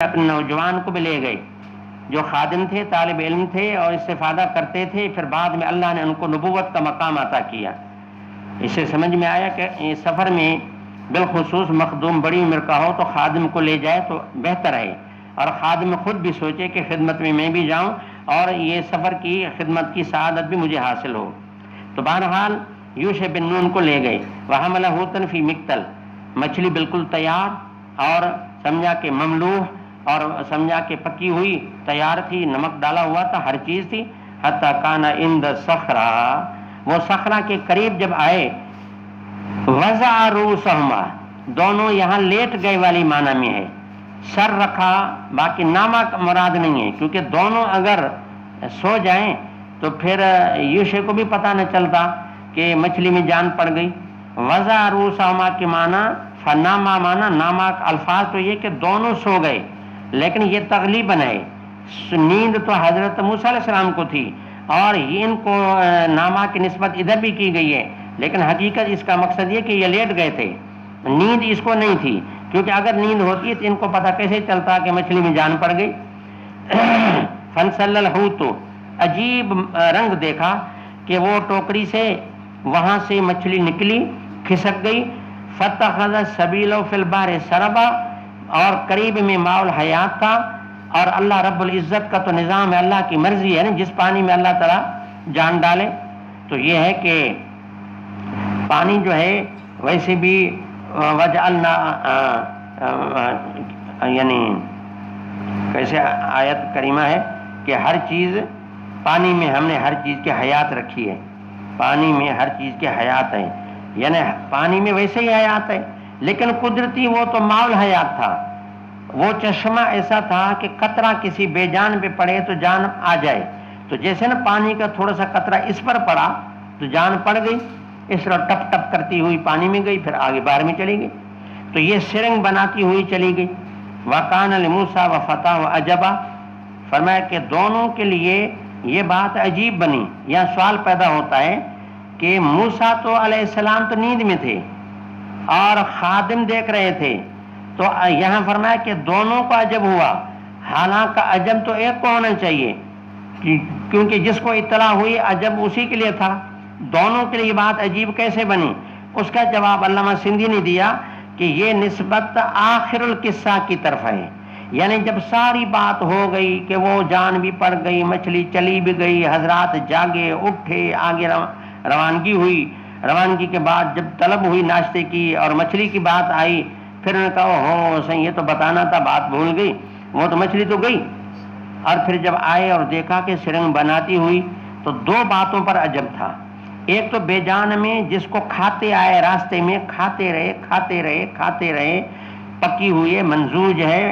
اپنے نوجوان کو بھی لے گئے جو خادم تھے، طالب علم تھے اور استفادہ کرتے تھے، پھر بعد میں اللہ نے ان کو نبوت کا مقام عطا کیا۔ اس سے سمجھ میں آیا کہ سفر میں بالخصوص مخدوم بڑی عمر کا ہو تو خادم کو لے جائے تو بہتر ہے، اور خادم خود بھی سوچے کہ خدمت میں بھی جاؤں اور یہ سفر کی خدمت کی سعادت بھی مجھے حاصل ہو۔ تو بہرحال یوشع بن نون کو لے گئے، وحملہ حوتن فی مکتل، مچھلی بالکل تیار اور سمجھا کہ مملوح اور سمجھا کہ پکی ہوئی تیار تھی، نمک ڈالا ہوا تھا، ہر چیز تھی۔ حتی کان عند صخرہ، وہ صخرہ کے قریب جب آئے، وضع رؤوسہما، دونوں یہاں لیٹ گئے والی معنی میں ہے، سر رکھا، باقی نامہ مراد نہیں ہے، کیونکہ دونوں اگر سو جائیں تو پھر یوشع کو بھی پتہ نہ چلتا کہ مچھلی میں جان پڑ گئی۔ وضع رؤوسہما کے معنی فنامہ معنی، نامہ الفاظ تو یہ کہ دونوں سو گئے، لیکن یہ تغلیباً ہے، نیند تو حضرت موسیٰ علیہ السلام کو تھی اور ان کو نامہ کی نسبت ادھر بھی کی گئی ہے، لیکن حقیقت اس کا مقصد یہ کہ یہ لیٹ گئے تھے، نیند اس کو نہیں تھی، کیونکہ اگر نیند ہوتی تو ان کو پتہ کیسے چلتا کہ مچھلی میں جان پڑ گئی۔ فانسل الحوت، عجیب رنگ دیکھا کہ وہ ٹوکری سے وہاں سے مچھلی نکلی، کھسک گئی۔ فاتخذ سبیلہ فی البحر سربا، اور قریب میں ماء الحیات تھا، اور اللہ رب العزت کا تو نظام ہے، اللہ کی مرضی ہے نا، جس پانی میں اللہ تعالیٰ جان ڈالے۔ تو یہ ہے کہ پانی جو ہے ویسے بھی وجعلنا، یعنی کیسے آیت کریمہ ہے کہ ہر چیز پانی میں ہم نے ہر چیز کی حیات رکھی ہے، پانی میں ہر چیز کی حیات ہے، یعنی پانی میں ویسے ہی حیات ہے، لیکن قدرتی وہ تو ماء الحیات تھا، وہ چشمہ ایسا تھا کہ قطرہ کسی بے جان پہ پڑے تو جان آ جائے، تو جیسے نا پانی کا تھوڑا سا قطرہ اس پر پڑا تو جان پڑ گئی، اس طرح ٹپ ٹپ کرتی ہوئی پانی میں گئی، پھر آگے باہر میں چلی گئی، تو یہ سرنگ بناتی ہوئی چلی گئی۔ وَقَانَ لِمُوسَىٰ وَفَتَاهُ عَجَبًا، فرمایا کہ دونوں کے لیے یہ بات عجیب بنی۔ یہاں سوال پیدا ہوتا ہے کہ موسیٰ تو علیہ السلام تو نیند میں تھے اور خادم دیکھ رہے تھے، تو یہاں فرمایا کہ دونوں کو عجب ہوا، حالانکہ عجب تو ایک کو ہونا چاہیے، کیونکہ جس کو اطلاع ہوئی عجب اسی کے لیے تھا، دونوں کے لیے بات عجیب کیسے بنی؟ اس کا جواب علامہ سندھی نے دیا کہ یہ نسبت آخر القصہ کی طرف ہے، یعنی جب ساری بات ہو گئی کہ وہ جان بھی پڑ گئی، مچھلی چلی بھی گئی، حضرات جاگے اٹھے، آگے روانگی ہوئی، روانگی کے بعد جب طلب ہوئی ناشتے کی اور مچھلی کی بات آئی، پھر انہوں نے کہا ہو صحیح، یہ تو بتانا تھا، بات بھول گئی، وہ تو مچھلی تو گئی۔ اور پھر جب آئے اور دیکھا کہ سرنگ بناتی ہوئی، تو دو باتوں پر عجب تھا۔ ایک تو بے جان میں جس کو کھاتے آئے، راستے میں کھاتے رہے کھاتے رہے کھاتے رہے، پکی ہوئی ہے، منزوج ہے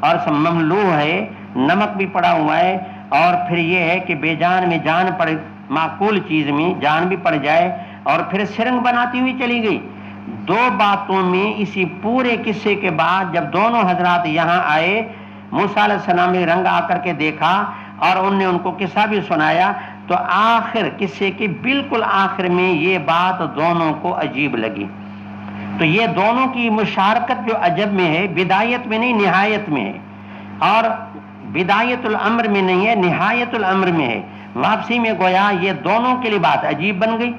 اور مملوح ہے، نمک بھی پڑا ہوا ہے، اور پھر یہ ہے کہ بے جان میں جان پڑ، معقول چیز میں جان بھی پڑ جائے، اور پھر سرنگ بناتی ہوئی چلی گئی۔ دو باتوں میں اسی پورے قصے کے بعد جب دونوں حضرات یہاں آئے، موسیٰ علیہ السلام نے رنگ آ کر کے دیکھا اور انہوں نے ان کو قصہ بھی سنایا، تو آخر قصے کے بالکل آخر میں یہ بات دونوں کو عجیب لگی۔ تو یہ دونوں کی مشارکت جو عجب میں ہے، بدایت میں نہیں نہایت میں ہے، اور بدایت الامر میں نہیں ہے، نہایت الامر میں ہے۔ واپسی میں گویا یہ دونوں کے لیے بات عجیب بن گئی،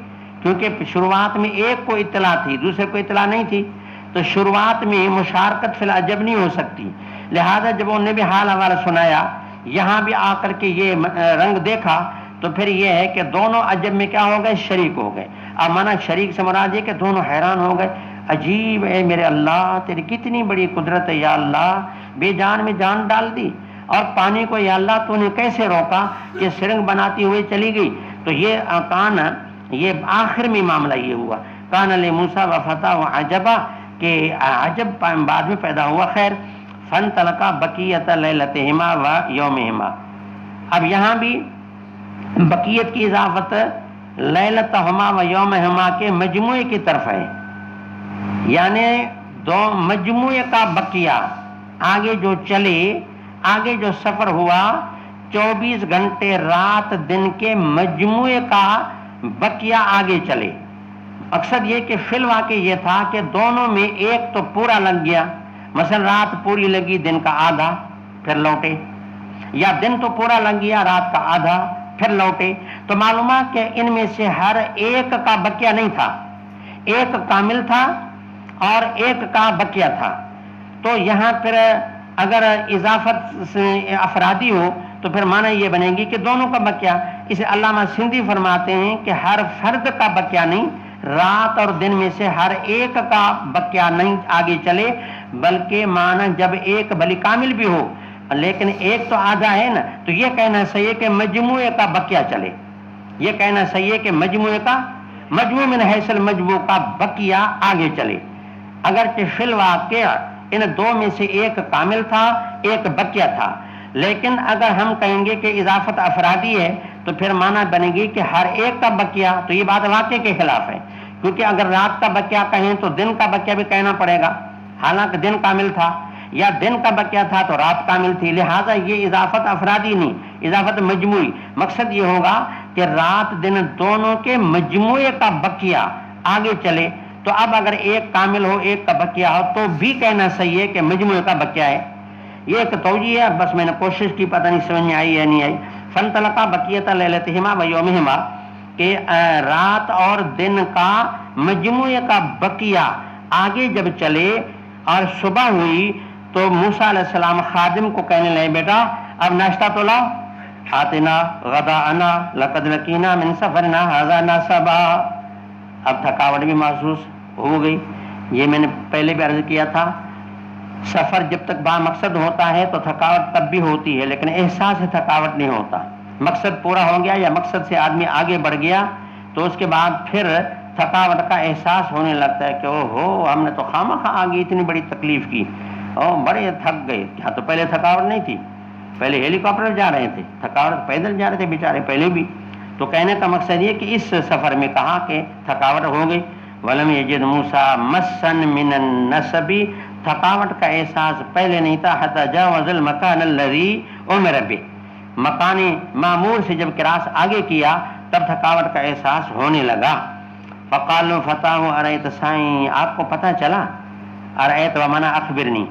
کیونکہ شروعات میں ایک کو اطلاع تھی، دوسرے کو اطلاع نہیں تھی، تو شروعات میں مشارکت فی العجب نہیں ہو سکتی، لہذا جب انہوں نے بھی حال حوالہ سنایا، یہاں بھی آ کر کے یہ رنگ دیکھا، تو پھر یہ ہے کہ دونوں عجب میں کیا ہو گئے؟ شریک ہو گئے۔ اب مانا شریک سے مراد یہ کہ دونوں حیران ہو گئے، عجیب ہے میرے اللہ، تیری کتنی بڑی قدرت ہے یا اللہ، بے جان میں جان ڈال دی، اور پانی کو یا اللہ تو نے کیسے روکا کہ سرنگ بناتی ہوئی چلی گئی؟ تو یہ کان، یہ آخر میں معاملہ یہ ہوا، کان لموسیٰ وفتاہ عجبا، کہ عجب بعد میں پیدا ہوا۔ خیر، فانطلقا بقیۃ لیلتہما و یومہما، اب یہاں بھی بقیت کی اضافت لیلتہما و یومہما کے مجموعے کی طرف ہے، یعنی دو مجموعے کا بقیہ، آگے جو چلے، آگے جو سفر ہوا، 24 گھنٹے رات دن کے مجموعے کا بقیہ آگے چلے۔ مقصد یہ کہ فی الواقع یہ تھا کہ دونوں میں ایک تو پورا لگ گیا، مثلا رات پوری لگی، دن کا آدھا، پھر لوٹے، یا دن تو پورا لگ گیا رات کا آدھا پھر لوٹے، تو معلوم ہے کہ ان میں سے ہر ایک کا بقیہ نہیں تھا، ایک کامل تھا اور ایک کا بقیہ تھا۔ تو یہاں پھر اگر اضافت سے افرادی ہو تو پھر معنی یہ بنے گی کہ دونوں کا بقیہ۔ اسے علامہ سندھی فرماتے ہیں کہ ہر فرد کا بقیہ نہیں، رات اور دن میں سے ہر ایک کا بقیہ نہیں آگے چلے، بلکہ معنی جب ایک بھلی کامل بھی ہو لیکن ایک تو آدھا ہے نا، تو یہ کہنا صحیح ہے کہ مجموعے کا بقیہ چلے، یہ کہنا صحیح ہے کہ مجموعے کا، مجموع من حیث المجموع کا بقیہ آگے چلے، اگرچہ فی الواقع ان دو میں سے ایک کامل تھا ایک بقیہ تھا۔ لیکن اگر ہم کہیں گے کہ اضافت افرادی ہے تو پھر معنی بنے گی کہ ہر ایک کا بقیہ، تو یہ بات واقع کے خلاف ہے، کیونکہ اگر رات کا بقیہ کہیں تو دن کا بقیہ بھی کہنا پڑے گا، حالانکہ دن کامل تھا، یا دن کا بقیہ تھا تو رات کامل تھی، لہٰذا یہ اضافت افرادی نہیں، اضافت مجموعی۔ مقصد یہ ہوگا کہ رات دن دونوں کے مجموعے کا بقیہ آگے چلے، تو اب اگر ایک کامل ہو ایک کا بقیہ ہو تو بھی کہنا صحیح ہے کہ مجموعے کا بقیہ ہے۔ یہ ایک توجیہ ہے، بس میں نے کوشش کی، پتہ نہیں سمجھ میں آئی یا نہیں آئی۔ فانطلقا بقیۃ لیلتہما و یومہما، کہ رات اور دن کا مجموعے کا بقیہ آگے جب چلے اور صبح ہوئی تو موسیٰ علیہ السلام خادم کو کہنے لگے بیٹا اب ناشتہ تو لاؤ، آتنا غداءنا لقد لقینا من سفرنا ھذا نصبا۔ اب تھکاوٹ بھی محسوس ہو گئی، یہ میں نے پہلے بھی عرض کیا تھا، سفر جب تک با مقصد ہوتا ہے تو تھکاوٹ تب بھی ہوتی ہے، لیکن احساس تھکاوٹ نہیں ہوتا۔ مقصد پورا ہو گیا یا مقصد سے آدمی آگے بڑھ گیا تو اس کے بعد پھر تھکاوٹ کا احساس ہونے لگتا ہے کہ او ہو ہم نے تو خواہ آگے اتنی بڑی تکلیف کی، او بڑے تھک گئے۔ ہاں تو پہلے تھکاوٹ نہیں تھی، پہلے ہیلی کاپٹر جا رہے تھے، تھکاوٹ پیدل جا رہے تھے بیچارے پہلے بھی۔ تو کہنے کا مقصد یہ کہ اس سفر میں کہا کہ تھکاوٹ ہو گئی۔ وَلَمْ يَجِدْ مُوسَىٰ مَسًّا مِّنَ النَّصَبِ، تھکاوٹ کا احساس پہلے نہیں تھا، حَتَّىٰ جَاوَزَ الْمَكَانَ الَّذِي أُمِرَ بِهِ، مکان معمور سے جب کراس آگے کیا تب تھکاوٹ کا احساس ہونے لگا۔ فَقَالُوا فَتَاهُ أَرَأَيْتَ سَائِن، آپ کو پتہ چلا، أَرَأَيْتَ وَمَنَا أَخْبِرْنِي،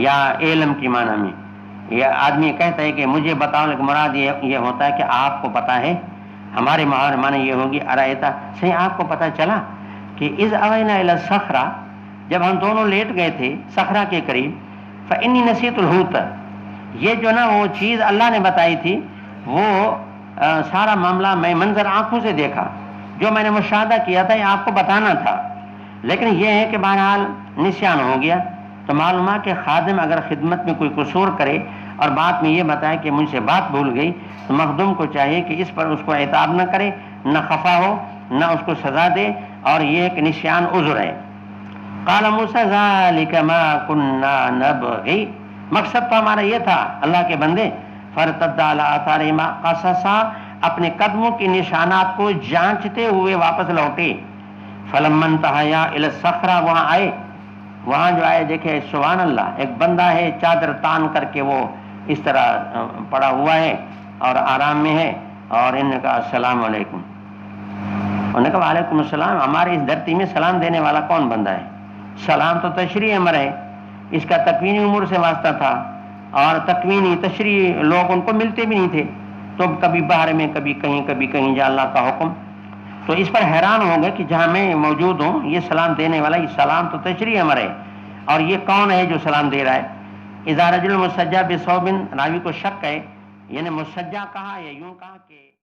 یا علم کی معنی میں یہ آدمی کہتا ہے کہ مجھے بتاؤ، لیکن مراد یہ ہوتا ہے کہ آپ کو پتہ ہے، ہمارے معنی یہ ہوگی أَرَأَيْتَ صحیح آپ کو پتہ چلا کہ اذ اوینا الی الصخرہ، جب ہم دونوں لیٹ گئے تھے صخرہ کے قریب، فانی نسیت الحوت، یہ جو نا وہ چیز اللہ نے بتائی تھی وہ سارا معاملہ میں منظر آنکھوں سے دیکھا، جو میں نے مشاہدہ کیا تھا یہ آپ کو بتانا تھا، لیکن یہ ہے کہ بہرحال نسیان ہو گیا۔ تو معلوم ہے کہ خادم اگر خدمت میں کوئی قصور کرے اور بات میں یہ بتائے کہ مجھ سے بات بھول گئی تو مخدوم کو چاہیے کہ اس پر اس کو عتاب نہ کرے، نہ خفا ہو، نہ اس کو سزا دے، اور یہ کہ نسیان عذر ہے۔ قال موسیٰ ذالک ما کننا نبغی، مقصد تو ہمارا یہ تھا اللہ کے بندے، فرتد علی آثارہما قصصا، اپنے قدموں کے نشانات کو جانچتے ہوئے واپس لوٹے۔ فلما انتہیا الی الصخرہ، وہاں آئے، وہاں جو آئے دیکھے سبحان اللہ ایک بندہ ہے چادر تان کر کے وہ اس طرح پڑا ہوا ہے اور آرام میں ہے، اور انہوں نے کہا السلام علیکم، انہوں نے کہا وعلیکم السلام، ہمارے اس دھرتی میں سلام دینے والا کون بندہ ہے؟ سلام تو تشریح امر ہے، اس کا تکوینی امور سے واسطہ تھا، اور تکوینی تشریح لوگ ان کو ملتے بھی نہیں تھے، تو کبھی باہر میں کبھی کہیں جا اللہ کا حکم۔ تو اس پر حیران ہو گئے کہ جہاں میں موجود ہوں یہ سلام دینے والا، یہ سلام تو تشریح امر ہے، اور یہ کون ہے جو سلام دے رہا ہے؟ اذا رجل مسجع بثوب، راوی کو شک ہے، یعنی مسجع کہا یا یوں کہا کہ